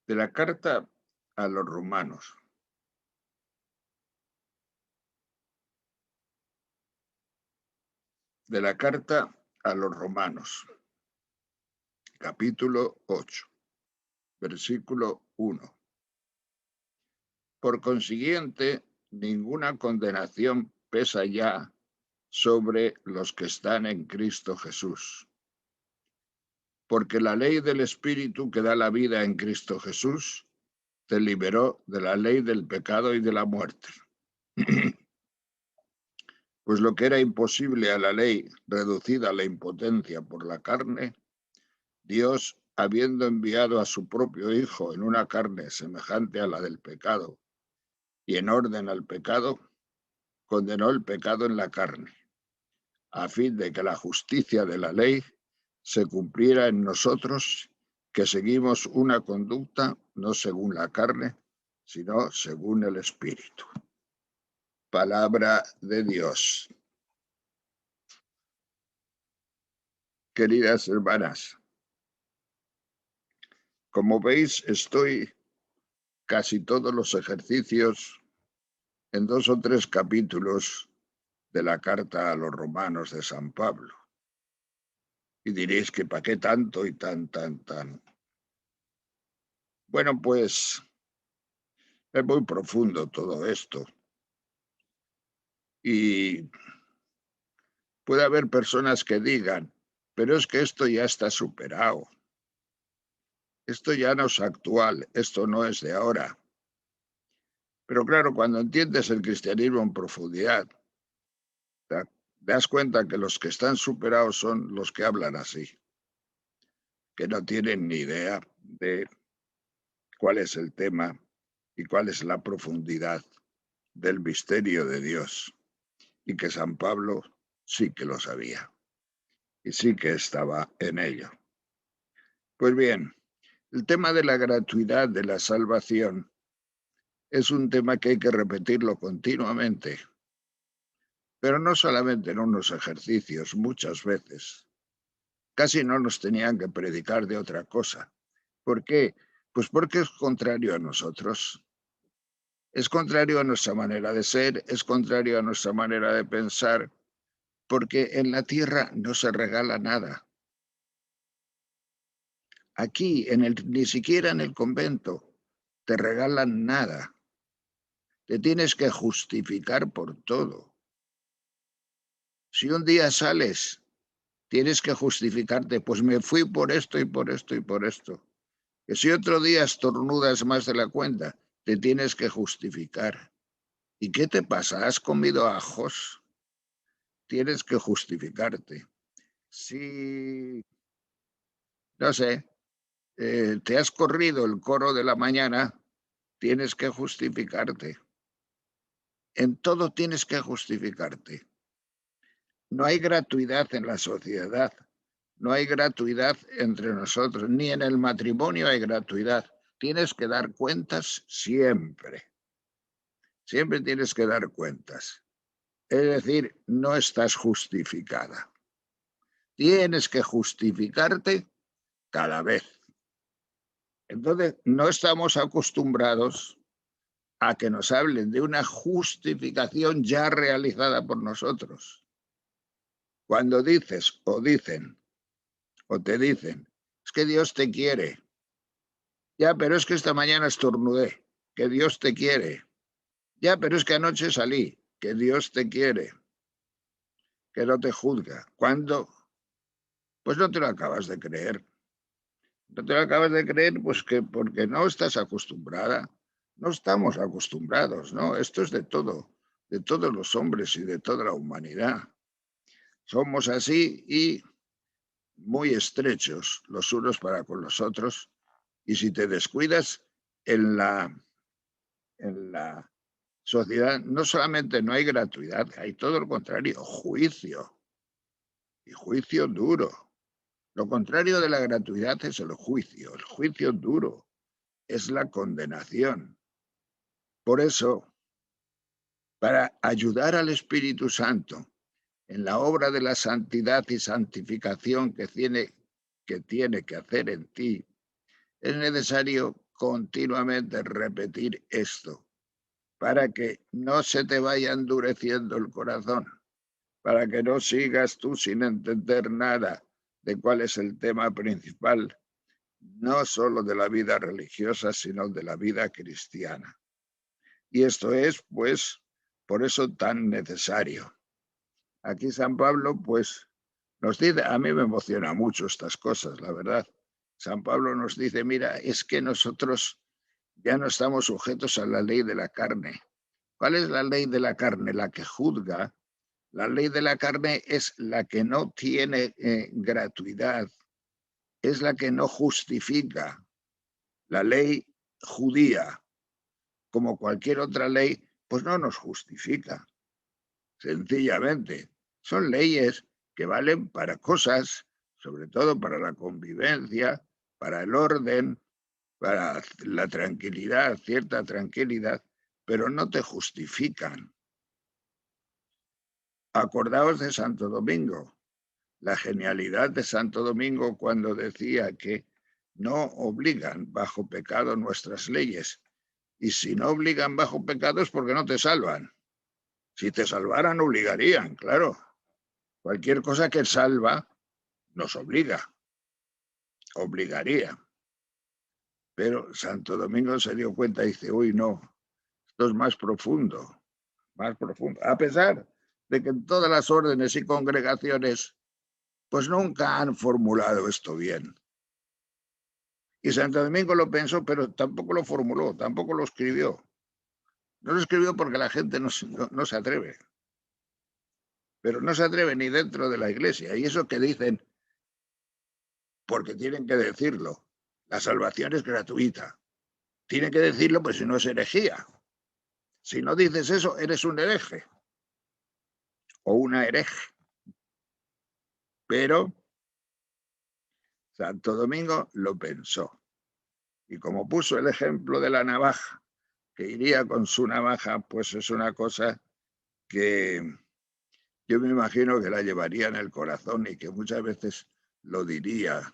De la carta a los romanos. De la carta a los romanos, capítulo 8, versículo 1. Por consiguiente, ninguna condenación pesa ya sobre los que están en Cristo Jesús. Porque la ley del Espíritu que da la vida en Cristo Jesús te liberó de la ley del pecado y de la muerte. Pues lo que era imposible a la ley, reducida a la impotencia por la carne, Dios, habiendo enviado a su propio Hijo en una carne semejante a la del pecado y en orden al pecado, condenó el pecado en la carne, a fin de que la justicia de la ley se cumpliera en nosotros, que seguimos una conducta no según la carne, sino según el Espíritu. Palabra de Dios. Queridas hermanas, como veis, estoy casi todos los ejercicios en 2 o 3 capítulos de la carta a los romanos de San Pablo. Y diréis que ¿para qué tanto y tan? Bueno, pues es muy profundo todo esto. Y puede haber personas que digan, pero es que esto ya está superado. Esto ya no es actual, esto no es de ahora. Pero claro, cuando entiendes el cristianismo en profundidad, te das cuenta que los que están superados son los que hablan así, que no tienen ni idea de cuál es el tema y cuál es la profundidad del misterio de Dios, y que San Pablo sí que lo sabía y sí que estaba en ello. Pues bien, el tema de la gratuidad de la salvación es un tema que hay que repetirlo continuamente, pero no solamente en unos ejercicios, muchas veces. Casi no nos tenían que predicar de otra cosa. ¿Por qué? Pues porque es contrario a nosotros. Es contrario a nuestra manera de ser, es contrario a nuestra manera de pensar, porque en la tierra no se regala nada. Aquí, ni siquiera en el convento, te regalan nada. Te tienes que justificar por todo. Si un día sales, tienes que justificarte, pues me fui por esto y por esto y por esto. Que si otro día estornudas más de la cuenta, te tienes que justificar. ¿Y qué te pasa? ¿Has comido ajos? Tienes que justificarte. Si, no sé, te has corrido el coro de la mañana, tienes que justificarte. En todo tienes que justificarte. No hay gratuidad en la sociedad, no hay gratuidad entre nosotros, ni en el matrimonio hay gratuidad. Tienes que dar cuentas siempre. Siempre tienes que dar cuentas. Es decir, no estás justificada. Tienes que justificarte cada vez. Entonces, no estamos acostumbrados a que nos hablen de una justificación ya realizada por nosotros. Cuando dices o dicen o te dicen, es que Dios te quiere. Ya, pero es que esta mañana estornudé, que Dios te quiere. Ya, pero es que anoche salí, que Dios te quiere, que no te juzga. ¿Cuándo? Pues no te lo acabas de creer. No te lo acabas de creer, pues que porque no estás acostumbrada. No estamos acostumbrados, ¿no? Esto es de todos los hombres y de toda la humanidad. Somos así y muy estrechos los unos para con los otros. Y si te descuidas en la sociedad, no solamente no hay gratuidad, hay todo lo contrario, juicio. Y juicio duro. Lo contrario de la gratuidad es el juicio duro, es la condenación. Por eso, para ayudar al Espíritu Santo en la obra de la santidad y santificación que tiene que hacer en ti, es necesario continuamente repetir esto, para que no se te vaya endureciendo el corazón, para que no sigas tú sin entender nada de cuál es el tema principal, no solo de la vida religiosa, sino de la vida cristiana. Y esto es, pues, por eso tan necesario. Aquí San Pablo, pues, nos dice, a mí me emociona mucho estas cosas, la verdad. San Pablo nos dice, mira, es que nosotros ya no estamos sujetos a la ley de la carne. ¿Cuál es la ley de la carne? La que juzga. La ley de la carne es la que no tiene gratuidad, es la que no justifica. La ley judía, como cualquier otra ley, pues no nos justifica. Sencillamente, son leyes que valen para cosas, sobre todo para la convivencia, para el orden, para la tranquilidad, cierta tranquilidad, pero no te justifican. Acordaos de Santo Domingo, la genialidad de Santo Domingo cuando decía que no obligan bajo pecado nuestras leyes. Y si no obligan bajo pecado es porque no te salvan. Si te salvaran, obligarían, claro. Cualquier cosa que salva nos obligaría. Pero Santo Domingo se dio cuenta y dice, uy, no, esto es más profundo. A pesar de que en todas las órdenes y congregaciones, pues nunca han formulado esto bien. Y Santo Domingo lo pensó, pero tampoco lo formuló, tampoco lo escribió. No lo escribió porque la gente no se atreve. Pero no se atreve ni dentro de la iglesia. Y eso que dicen, porque tienen que decirlo, la salvación es gratuita. Tienen que decirlo, pues si no es herejía. Si no dices eso, eres un hereje o una hereje. Pero Santo Domingo lo pensó. Y como puso el ejemplo de la navaja, que iría con su navaja, pues es una cosa que yo me imagino que la llevaría en el corazón y que muchas veces lo diría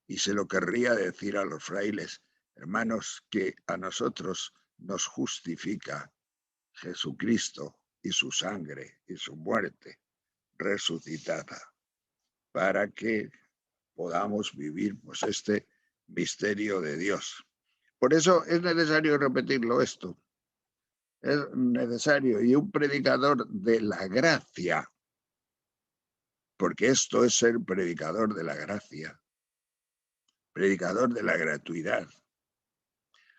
y se lo querría decir a los frailes, hermanos, que a nosotros nos justifica Jesucristo y su sangre y su muerte resucitada, para que podamos vivir pues este misterio de Dios. Por eso es necesario repetirlo esto. Es necesario y un predicador de la gracia, porque esto es ser predicador de la gracia, predicador de la gratuidad.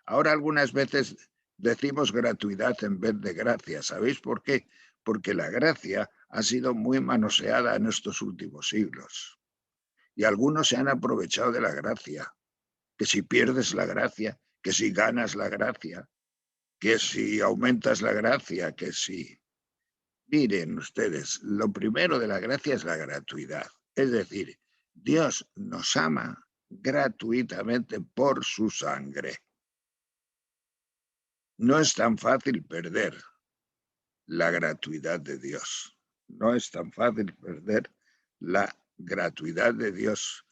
Ahora algunas veces decimos gratuidad en vez de gracia. ¿Sabéis por qué? Porque la gracia ha sido muy manoseada en estos últimos siglos. Y algunos se han aprovechado de la gracia. Que si pierdes la gracia, que si ganas la gracia, que si aumentas la gracia, que si... Miren ustedes, lo primero de la gracia es la gratuidad. Es decir, Dios nos ama gratuitamente por su sangre. No es tan fácil perder la gratuidad de Dios. No es tan fácil perder la gratuidad de Dios,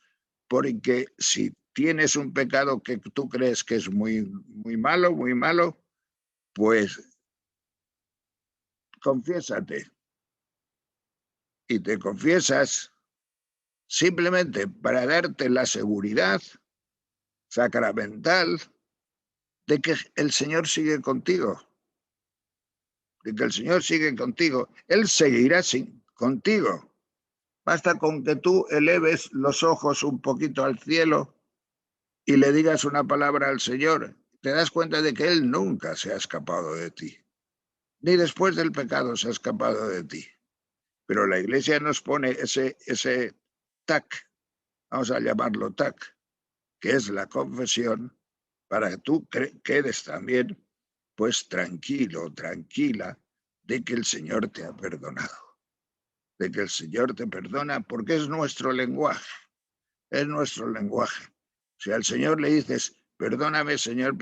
porque si tienes un pecado que tú crees que es muy malo, pues confiésate. Y te confiesas simplemente para darte la seguridad sacramental de que el Señor sigue contigo. De que el Señor sigue contigo. Él seguirá contigo. Basta con que tú eleves los ojos un poquito al cielo y le digas una palabra al Señor. Te das cuenta de que Él nunca se ha escapado de ti. Ni después del pecado se ha escapado de ti. Pero la Iglesia nos pone ese tac, vamos a llamarlo tac, que es la confesión, para que tú quedes también, pues tranquilo, tranquila, de que el Señor te ha perdonado. De que el Señor te perdona porque es nuestro lenguaje. Es nuestro lenguaje. Si al Señor le dices, perdóname, Señor,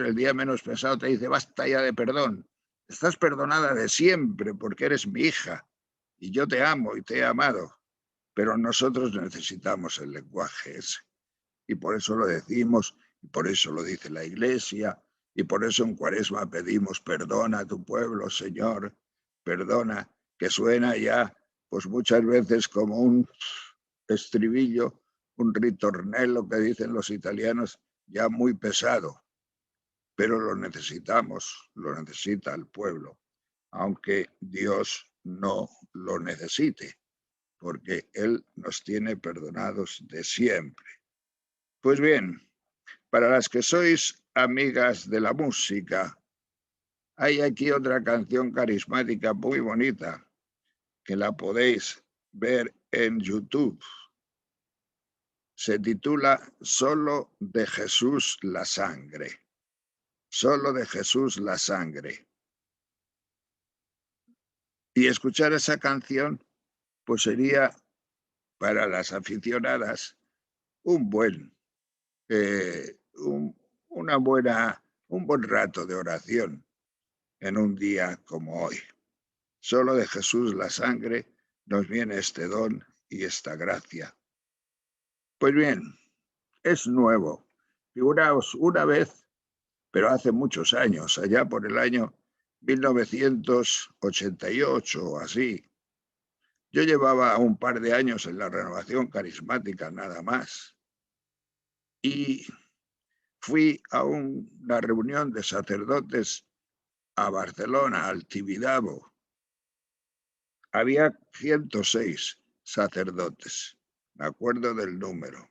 el día menos pensado te dice, basta ya de perdón. Estás perdonada de siempre porque eres mi hija y yo te amo y te he amado. Pero nosotros necesitamos el lenguaje ese. Y por eso lo decimos Por eso lo dice la Iglesia, y por eso en Cuaresma pedimos perdona a tu pueblo, Señor, perdona, que suena ya pues muchas veces como un estribillo, un ritornello que dicen los italianos, ya muy pesado, pero lo necesitamos, lo necesita el pueblo, aunque Dios no lo necesite, porque Él nos tiene perdonados de siempre. Pues bien, para las que sois amigas de la música, hay aquí otra canción carismática muy bonita, que la podéis ver en YouTube. Se titula Solo de Jesús la sangre. Solo de Jesús la sangre. Y escuchar esa canción, pues sería para las aficionadas un buen, un buen rato de oración en un día como hoy. Solo de Jesús la sangre nos viene este don y esta gracia. Pues bien, es nuevo. Figuraos una vez, pero hace muchos años, allá por el año 1988 o así. Yo llevaba un par de años en la renovación carismática nada más. Y fui a una reunión de sacerdotes a Barcelona, al Tibidabo. Había 106 sacerdotes, me acuerdo del número.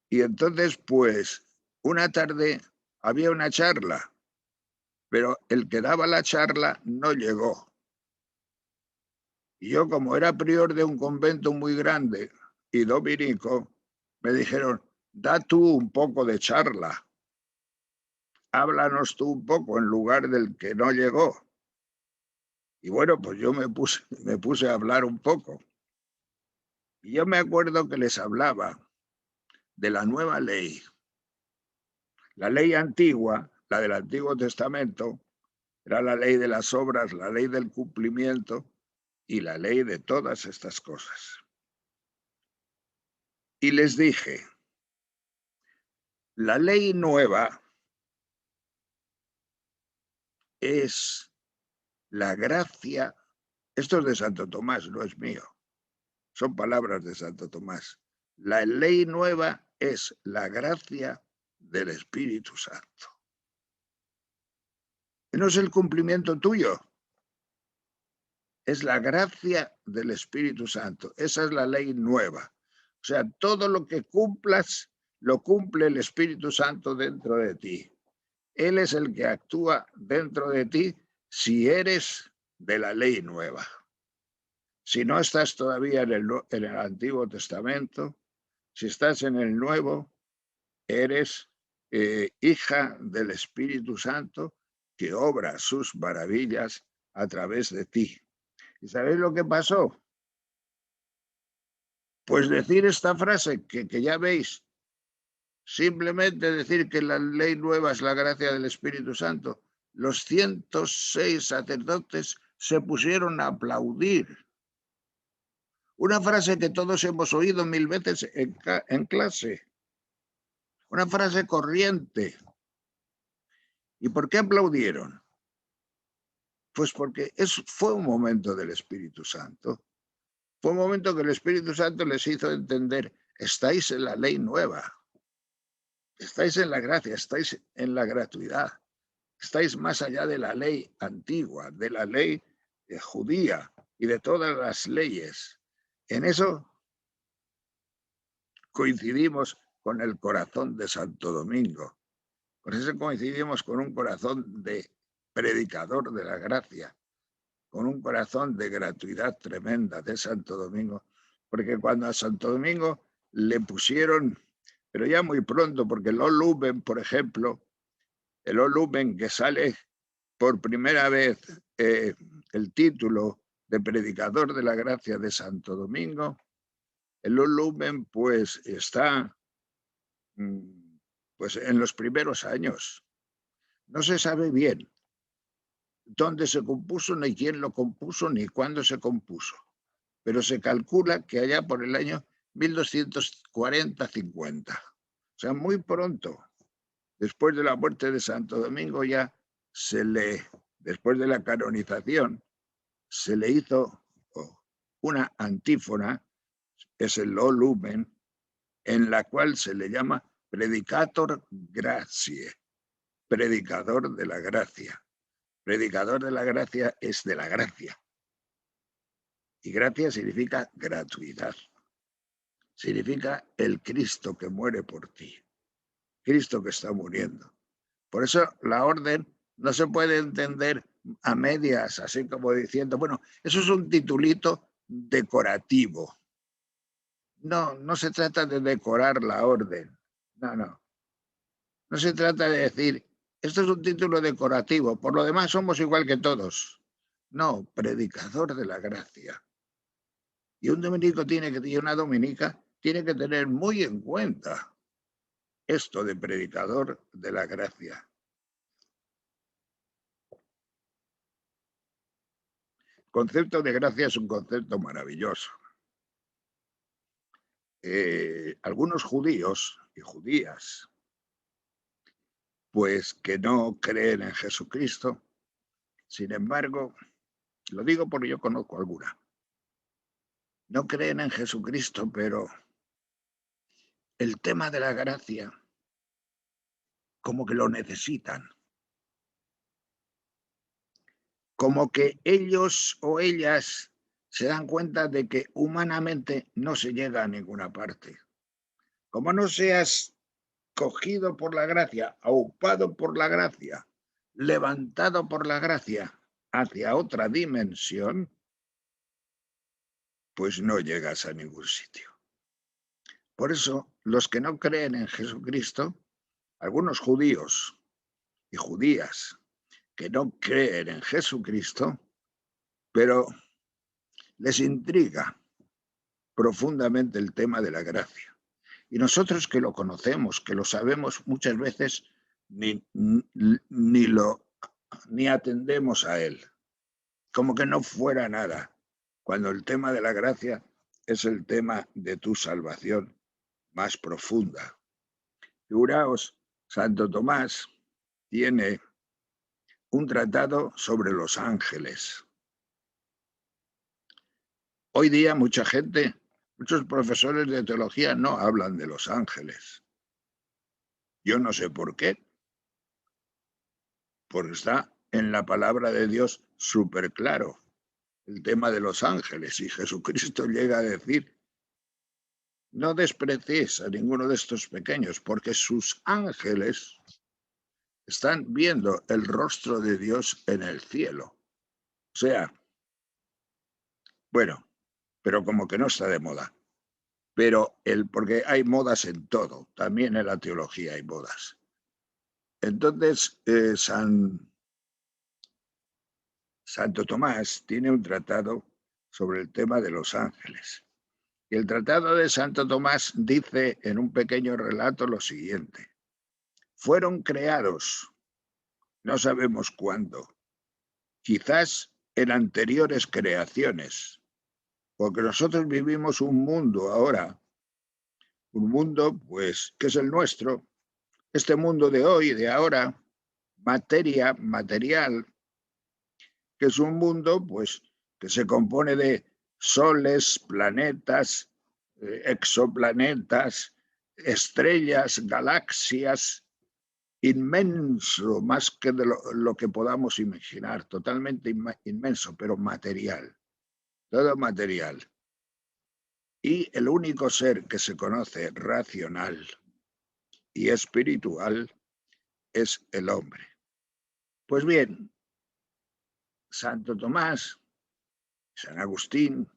Y entonces, pues, una tarde había una charla, pero el que daba la charla no llegó. Y yo, como era prior de un convento muy grande y dominico, me dijeron, da tú un poco de charla, háblanos tú un poco en lugar del que no llegó. Y bueno, pues yo me puse a hablar un poco. Y yo me acuerdo que les hablaba de la nueva ley. La ley antigua, la del Antiguo Testamento, era la ley de las obras, la ley del cumplimiento y la ley de todas estas cosas. Y les dije, la ley nueva es la gracia, esto es de Santo Tomás, no es mío, son palabras de Santo Tomás. La ley nueva es la gracia del Espíritu Santo. No es el cumplimiento tuyo, es la gracia del Espíritu Santo. Esa es la ley nueva. O sea, todo lo que cumplas, lo cumple el Espíritu Santo dentro de ti. Él es el que actúa dentro de ti si eres de la ley nueva. Si no estás todavía en el Antiguo Testamento, si estás en el Nuevo, eres hija del Espíritu Santo que obra sus maravillas a través de ti. ¿Y sabéis lo que pasó? Pues decir esta frase que ya veis, simplemente decir que la ley nueva es la gracia del Espíritu Santo, los 106 sacerdotes se pusieron a aplaudir. Una frase que todos hemos oído 1000 veces en clase. Una frase corriente. ¿Y por qué aplaudieron? Pues porque fue un momento del Espíritu Santo. Fue un momento que el Espíritu Santo les hizo entender, estáis en la ley nueva, estáis en la gracia, estáis en la gratuidad, estáis más allá de la ley antigua, de la ley judía y de todas las leyes. En eso coincidimos con el corazón de Santo Domingo. Por eso coincidimos con un corazón de predicador de la gracia, con un corazón de gratuidad tremenda de Santo Domingo, porque cuando a Santo Domingo le pusieron, pero ya muy pronto, porque el Lumen, por ejemplo, el Lumen que sale por primera vez el título de predicador de la gracia de Santo Domingo, el Lumen pues está pues en los primeros años. No se sabe bien dónde se compuso, ni quién lo compuso, ni cuándo se compuso. Pero se calcula que allá por el año 1240-50. O sea, muy pronto, después de la muerte de Santo Domingo, ya después de la canonización, se le hizo una antífona, es el O Lumen, en la cual se le llama Predicator Gratiae, predicador de la gracia. Predicador de la gracia es de la gracia. Y gracia significa gratuidad. Significa el Cristo que muere por ti. Cristo que está muriendo. Por eso la orden no se puede entender a medias, así como diciendo, bueno, eso es un titulito decorativo. No, no se trata de decorar la orden. No, no. No se trata de decir, esto es un título decorativo, por lo demás somos igual que todos. No, predicador de la gracia. Y un dominico y una dominica tiene que tener muy en cuenta esto de predicador de la gracia. El concepto de gracia es un concepto maravilloso. Algunos judíos y judías, pues que no creen en Jesucristo, sin embargo, lo digo porque yo conozco alguna, no creen en Jesucristo, pero el tema de la gracia como que lo necesitan. Como que ellos o ellas se dan cuenta de que humanamente no se llega a ninguna parte. Como no seas cogido por la gracia, aupado por la gracia, levantado por la gracia hacia otra dimensión, pues no llegas a ningún sitio. Por eso, los que no creen en Jesucristo, algunos judíos y judías que no creen en Jesucristo, pero les intriga profundamente el tema de la gracia. Y nosotros que lo conocemos, que lo sabemos, muchas veces ni atendemos a él, como que no fuera nada, cuando el tema de la gracia es el tema de tu salvación más profunda. Figuraos, Santo Tomás tiene un tratado sobre los ángeles. Hoy día mucha gente, muchos profesores de teología no hablan de los ángeles. Yo no sé por qué, porque está en la palabra de Dios súper claro el tema de los ángeles. Y Jesucristo llega a decir, no desprecies a ninguno de estos pequeños, porque sus ángeles están viendo el rostro de Dios en el cielo. O sea, bueno, pero como que no está de moda. Pero porque hay modas en todo, también en la teología hay modas. Entonces, Santo Tomás tiene un tratado sobre el tema de los ángeles. Y el tratado de Santo Tomás dice en un pequeño relato lo siguiente. Fueron creados, no sabemos cuándo, quizás en anteriores creaciones, porque nosotros vivimos un mundo ahora, un mundo pues que es el nuestro, este mundo de hoy, de ahora, material, que es un mundo pues que se compone de soles, planetas, exoplanetas, estrellas, galaxias, inmenso, más que de lo que podamos imaginar, totalmente inmenso, pero material, todo material. Y el único ser que se conoce racional y espiritual es el hombre. Pues bien, Santo Tomás, San Agustín,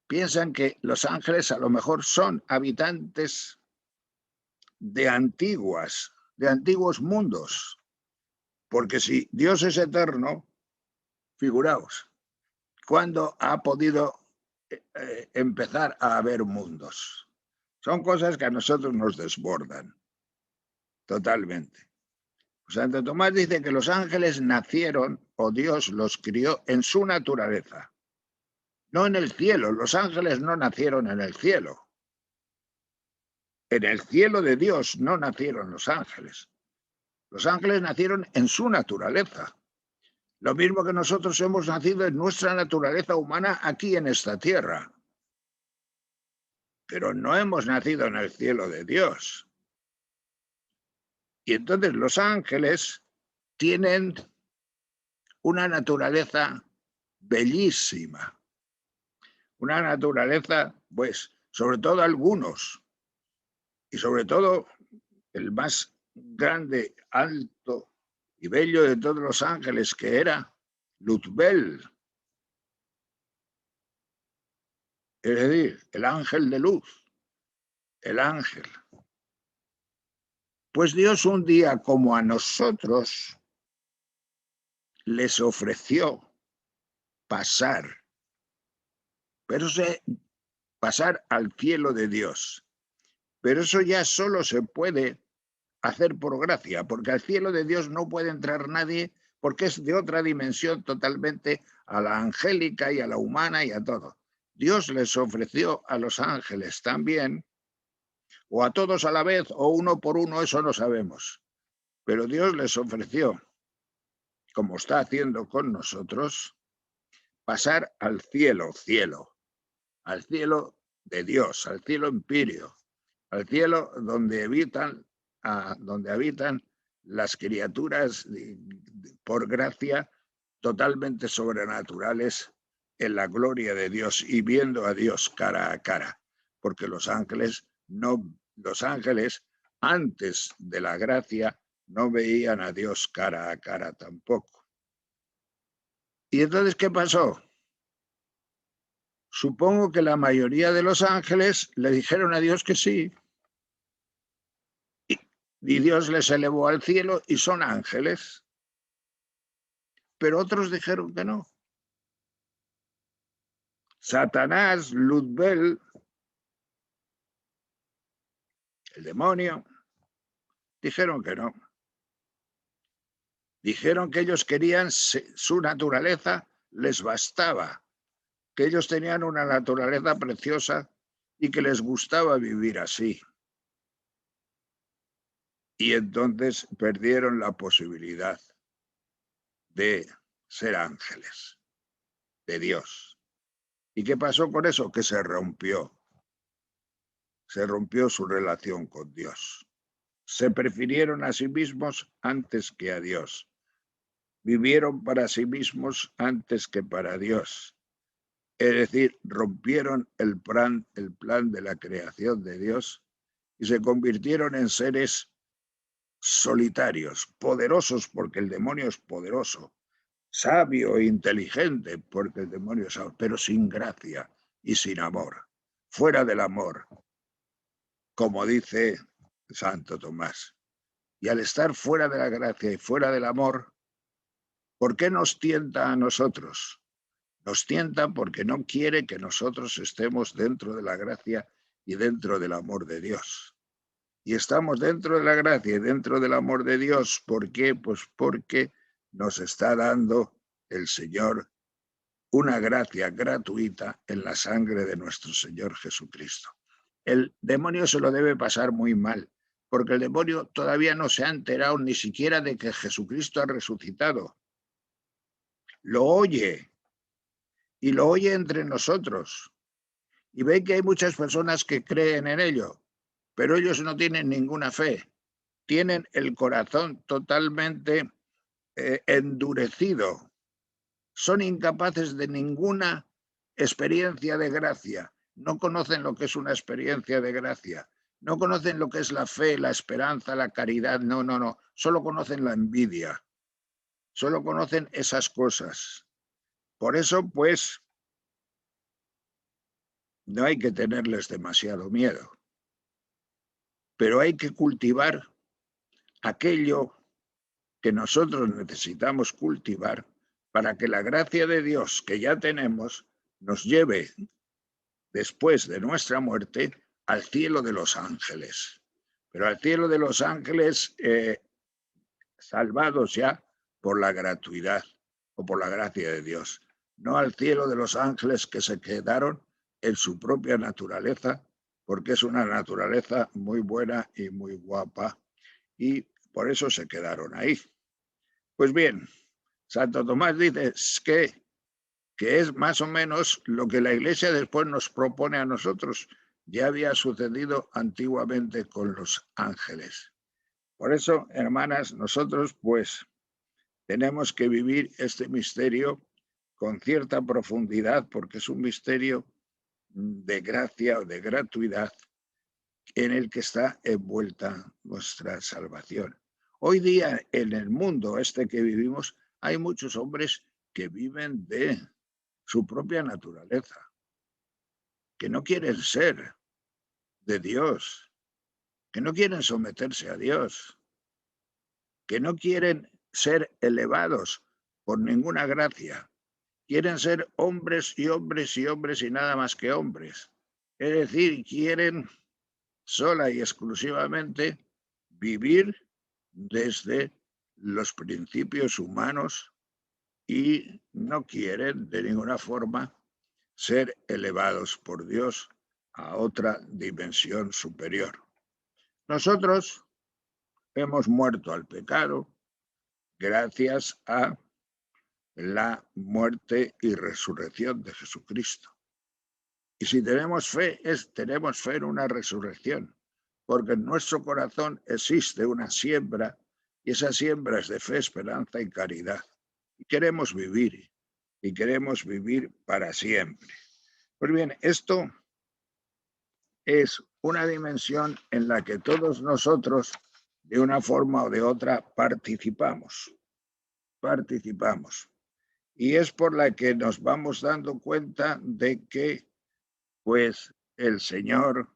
piensan que los ángeles a lo mejor son habitantes de antiguos mundos, porque si Dios es eterno, figuraos, ¿cuándo ha podido empezar a haber mundos? Son cosas que a nosotros nos desbordan totalmente. Santo Tomás dice que los ángeles nacieron, o Dios los crió en su naturaleza, no en el cielo. Los ángeles no nacieron en el cielo. En el cielo de Dios no nacieron los ángeles. Los ángeles nacieron en su naturaleza. Lo mismo que nosotros hemos nacido en nuestra naturaleza humana aquí en esta tierra. Pero no hemos nacido en el cielo de Dios. Y entonces los ángeles tienen una naturaleza bellísima. Una naturaleza, pues, sobre todo algunos, y sobre todo el más grande, alto y bello de todos los ángeles, que era Luzbel, es decir, el ángel de luz, el ángel. Pues Dios un día, como a nosotros, les ofreció pasar, pero pasar al cielo de Dios. Pero eso ya solo se puede hacer por gracia, porque al cielo de Dios no puede entrar nadie, porque es de otra dimensión totalmente a la angélica y a la humana y a todo. Dios les ofreció a los ángeles también, o a todos a la vez, o uno por uno, eso no sabemos. Pero Dios les ofreció, como está haciendo con nosotros, pasar al cielo, al cielo de Dios, al cielo empíreo, al cielo donde habitan las criaturas por gracia totalmente sobrenaturales en la gloria de Dios y viendo a Dios cara a cara, porque los ángeles antes de la gracia no veían a Dios cara a cara tampoco. ¿Y entonces qué pasó? Supongo que la mayoría de los ángeles le dijeron a Dios que sí. Y Dios les elevó al cielo y son ángeles. Pero otros dijeron que no. Satanás, Luzbel, el demonio, dijeron que no. Dijeron que ellos querían, su naturaleza les bastaba, que ellos tenían una naturaleza preciosa y que les gustaba vivir así. Y entonces perdieron la posibilidad de ser ángeles de Dios. ¿Y qué pasó con eso? Que se rompió su relación con Dios. Se prefirieron a sí mismos antes que a Dios. Vivieron para sí mismos antes que para Dios. Es decir, rompieron el plan de la creación de Dios y se convirtieron en seres solitarios, poderosos porque el demonio es poderoso, sabio e inteligente porque el demonio es sabio, pero sin gracia y sin amor, fuera del amor, como dice Santo Tomás. Y al estar fuera de la gracia y fuera del amor, ¿por qué nos tienta a nosotros? Nos tienta porque no quiere que nosotros estemos dentro de la gracia y dentro del amor de Dios. Y estamos dentro de la gracia y dentro del amor de Dios. ¿Por qué? Pues porque nos está dando el Señor una gracia gratuita en la sangre de nuestro Señor Jesucristo. El demonio se lo debe pasar muy mal, porque el demonio todavía no se ha enterado ni siquiera de que Jesucristo ha resucitado. Lo oye, y lo oye entre nosotros. Y ve que hay muchas personas que creen en ello, pero ellos no tienen ninguna fe. Tienen el corazón totalmente endurecido. Son incapaces de ninguna experiencia de gracia. No conocen lo que es una experiencia de gracia. No conocen lo que es la fe, la esperanza, la caridad. No. Solo conocen la envidia. Solo conocen esas cosas. Por eso, pues, no hay que tenerles demasiado miedo. Pero hay que cultivar aquello que nosotros necesitamos cultivar para que la gracia de Dios que ya tenemos nos lleve después de nuestra muerte al cielo de los ángeles. Pero al cielo de los ángeles salvados ya por la gratuidad o por la gracia de Dios. No al cielo de los ángeles que se quedaron en su propia naturaleza porque es una naturaleza muy buena y muy guapa, y por eso se quedaron ahí. Pues bien, Santo Tomás dice que es más o menos lo que la Iglesia después nos propone a nosotros. Ya había sucedido antiguamente con los ángeles. Por eso, hermanas, nosotros pues tenemos que vivir este misterio con cierta profundidad, porque es un misterio de gracia o de gratuidad en el que está envuelta nuestra salvación. Hoy día en el mundo este que vivimos hay muchos hombres que viven de su propia naturaleza, que no quieren ser de Dios, que no quieren someterse a Dios, que no quieren ser elevados por ninguna gracia, quieren ser hombres y hombres y hombres y nada más que hombres. Es decir, quieren sola y exclusivamente vivir desde los principios humanos y no quieren de ninguna forma ser elevados por Dios a otra dimensión superior. Nosotros hemos muerto al pecado gracias a la muerte y resurrección de Jesucristo. Y si tenemos fe, tenemos fe en una resurrección, porque en nuestro corazón existe una siembra, y esa siembra es de fe, esperanza y caridad. Y queremos vivir para siempre. Pues bien, esto es una dimensión en la que todos nosotros, de una forma o de otra, participamos. Y es por la que nos vamos dando cuenta de que, pues, el Señor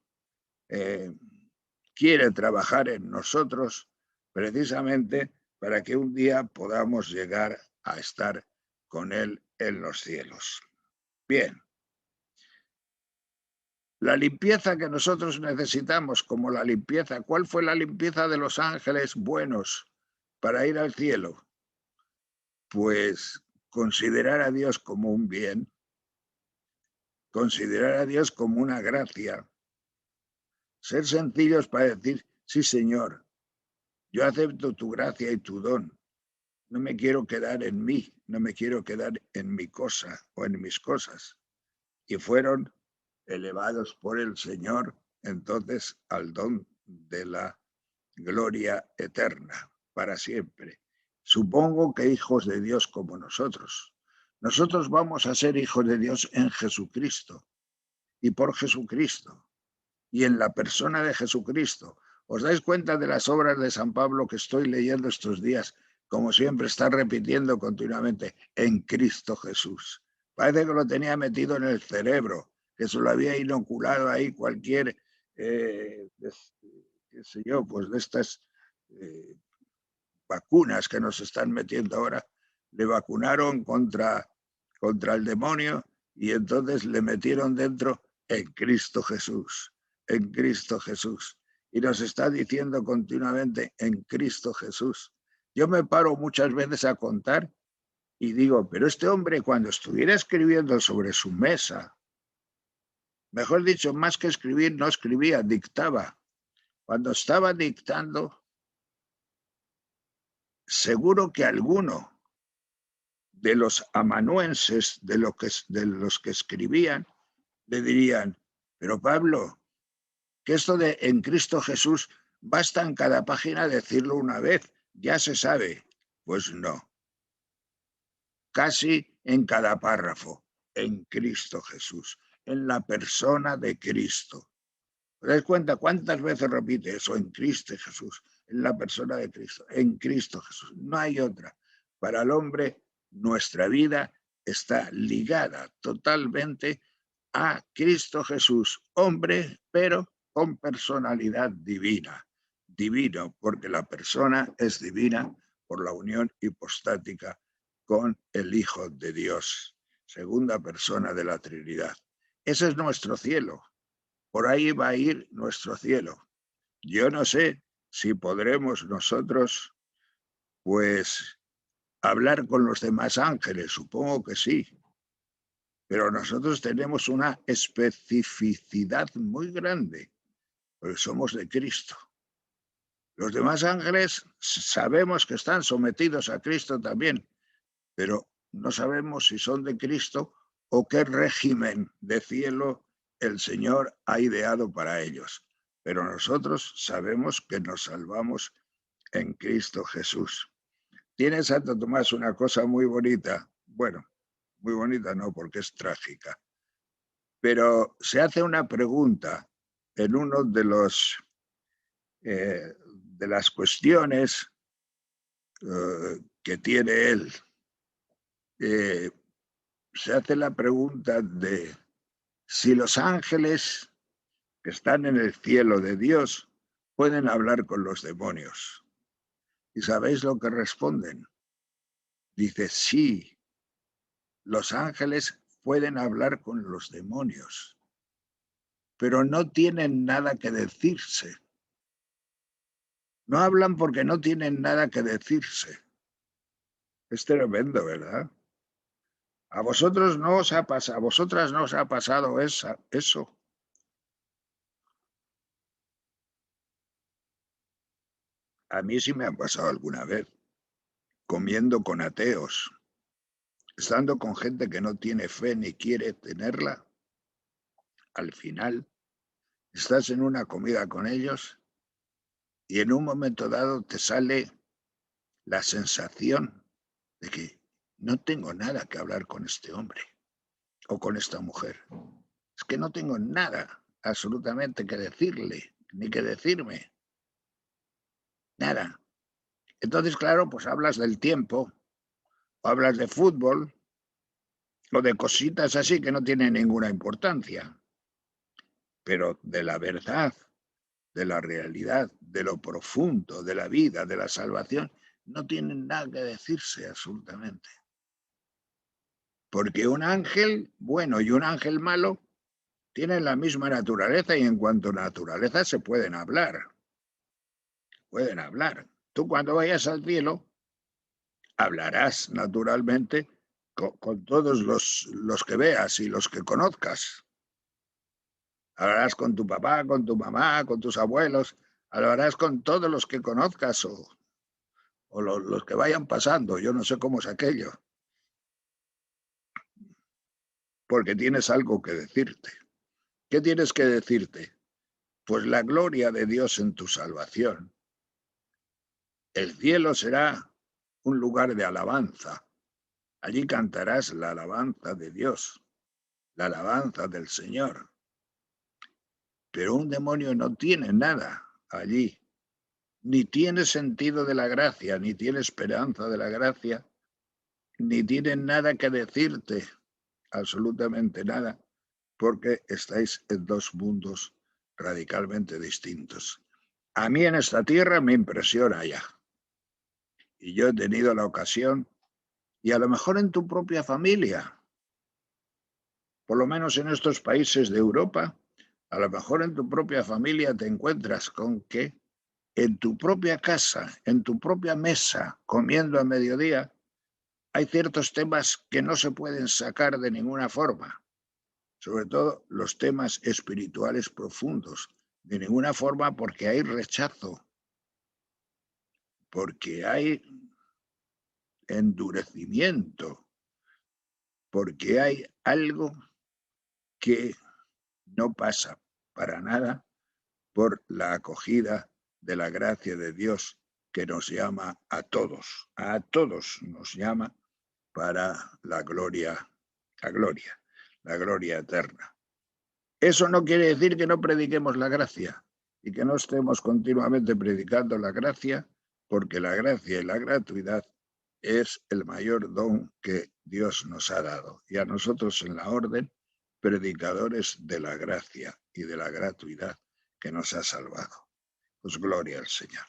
quiere trabajar en nosotros precisamente para que un día podamos llegar a estar con Él en los cielos. Bien. La limpieza que nosotros necesitamos, como la limpieza, ¿cuál fue la limpieza de los ángeles buenos para ir al cielo? Pues considerar a Dios como un bien, considerar a Dios como una gracia, ser sencillos para decir, sí, Señor, yo acepto tu gracia y tu don, no me quiero quedar en mí, no me quiero quedar en mi cosa o en mis cosas. Y fueron elevados por el Señor entonces al don de la gloria eterna para siempre. Supongo que hijos de Dios como nosotros. Nosotros vamos a ser hijos de Dios en Jesucristo y por Jesucristo y en la persona de Jesucristo. ¿Os dais cuenta de las obras de San Pablo que estoy leyendo estos días? Como siempre está repitiendo continuamente, en Cristo Jesús. Parece que lo tenía metido en el cerebro, que se lo había inoculado ahí cualquier, qué sé yo, pues de estas vacunas que nos están metiendo ahora. Le vacunaron contra el demonio y entonces le metieron dentro en Cristo Jesús, en Cristo Jesús. Y nos está diciendo continuamente en Cristo Jesús. Yo me paro muchas veces a contar y digo, pero este hombre cuando estuviera escribiendo sobre su mesa, mejor dicho, más que escribir, no escribía, dictaba. Cuando estaba dictando, seguro que alguno de los amanuenses, de los que escribían, le dirían, pero Pablo, que esto de en Cristo Jesús basta en cada página decirlo una vez, ya se sabe. Pues no, casi en cada párrafo, en Cristo Jesús, en la persona de Cristo. ¿Te das cuenta cuántas veces repite eso? En Cristo Jesús, en la persona de Cristo, en Cristo Jesús. No hay otra. Para el hombre, nuestra vida está ligada totalmente a Cristo Jesús, hombre, pero con personalidad divina. Divino, porque la persona es divina por la unión hipostática con el Hijo de Dios, segunda persona de la Trinidad. Ese es nuestro cielo. Por ahí va a ir nuestro cielo. Yo no sé si podremos nosotros, pues, hablar con los demás ángeles. Supongo que sí. Pero nosotros tenemos una especificidad muy grande, porque somos de Cristo. Los demás ángeles sabemos que están sometidos a Cristo también, pero no sabemos si son de Cristo o qué régimen de cielo el Señor ha ideado para ellos. Pero nosotros sabemos que nos salvamos en Cristo Jesús. Tiene Santo Tomás una cosa muy bonita. Bueno, muy bonita no, porque es trágica. Pero se hace una pregunta en uno de las cuestiones que tiene él. Se hace la pregunta de si los ángeles que están en el cielo de Dios pueden hablar con los demonios. ¿Y sabéis lo que responden? Dice, sí, los ángeles pueden hablar con los demonios, pero no tienen nada que decirse. No hablan porque no tienen nada que decirse. Es tremendo, ¿verdad? A vosotros no os ha pasado, a vosotras no os ha pasado eso. A mí sí me ha pasado alguna vez, comiendo con ateos, estando con gente que no tiene fe ni quiere tenerla. Al final, estás en una comida con ellos y en un momento dado te sale la sensación de que no tengo nada que hablar con este hombre o con esta mujer. Es que no tengo nada absolutamente que decirle, ni que decirme. Nada. Entonces, claro, pues hablas del tiempo, o hablas de fútbol, o de cositas así que no tienen ninguna importancia. Pero de la verdad, de la realidad, de lo profundo, de la vida, de la salvación, no tienen nada que decirse absolutamente. Porque un ángel bueno y un ángel malo tienen la misma naturaleza y en cuanto a naturaleza se pueden hablar. Pueden hablar. Tú cuando vayas al cielo hablarás naturalmente con todos los que veas y los que conozcas. Hablarás con tu papá, con tu mamá, con tus abuelos, hablarás con todos los que conozcas o los que vayan pasando. Yo no sé cómo es aquello. Porque tienes algo que decirte. ¿Qué tienes que decirte? Pues la gloria de Dios en tu salvación. El cielo será un lugar de alabanza. Allí cantarás la alabanza de Dios, la alabanza del Señor. Pero un demonio no tiene nada allí, ni tiene sentido de la gracia, ni tiene esperanza de la gracia, ni tiene nada que decirte, absolutamente nada, porque estáis en dos mundos radicalmente distintos. A mí en esta tierra me impresiona ya. Y yo he tenido la ocasión, y a lo mejor en tu propia familia, por lo menos en estos países de Europa, a lo mejor en tu propia familia te encuentras con que en tu propia casa, en tu propia mesa, comiendo a mediodía, hay ciertos temas que no se pueden sacar de ninguna forma, sobre todo los temas espirituales profundos, de ninguna forma porque hay rechazo, porque hay endurecimiento, porque hay algo que no pasa para nada por la acogida de la gracia de Dios que nos llama a todos nos llama para la gloria eterna. Eso no quiere decir que no prediquemos la gracia y que no estemos continuamente predicando la gracia, porque la gracia y la gratuidad es el mayor don que Dios nos ha dado. Y a nosotros en la orden, predicadores de la gracia y de la gratuidad que nos ha salvado. Pues gloria al Señor.